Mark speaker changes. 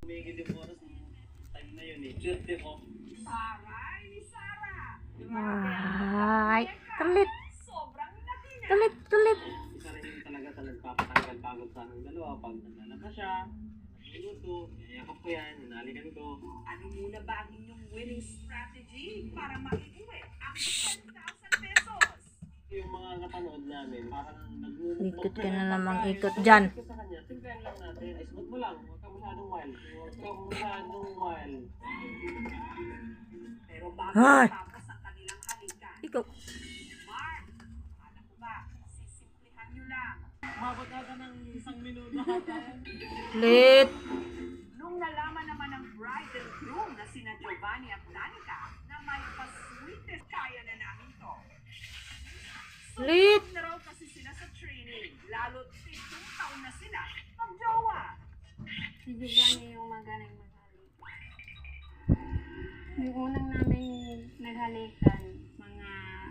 Speaker 1: tumigil yung oras. Time na yun eh. Swerte ko.
Speaker 2: Taray ni Sarah!
Speaker 3: Ay, kulit.
Speaker 2: Sobrang laki niya!
Speaker 3: Kulit.
Speaker 1: Isa rin yung talaga sa nagpapatanggal pagod sa aming dalawa. Pag naglalaba siya, nagluluto, yayakap ko yan, hinalikan ko.
Speaker 2: Ano muna ba ang inyong winning strategy para maiuwi ang 10,000 pesos?
Speaker 1: Yung mga kapanood namin, parang nagmumukbang.
Speaker 3: Ikot ka na namang ikot dyan.
Speaker 1: Sa kanya, simplahan lang natin. Ay, smooth mo lang. Huwag ka masyadong wild. Huwag ka masyadong wild.
Speaker 2: Pero bago
Speaker 3: Ay!
Speaker 2: matapos ang kanilang halikan,
Speaker 3: Ikaw.
Speaker 2: Mark, alam ko ba, sisimplihan nyo lang.
Speaker 1: Mabot ata ng 1 minuto ata.
Speaker 3: Kulit.
Speaker 2: Nung nalaman naman ng bride and groom na sina Giovanni at Danica na may pa-sweetest, kaya na namin to.
Speaker 3: Lit.
Speaker 2: Sumunod na raw kasi sila sa training, lalo't 7 taon na sila mag-jowa.
Speaker 4: Si Giovanni yung magaling maghalik. Yung unang namin naghalikan,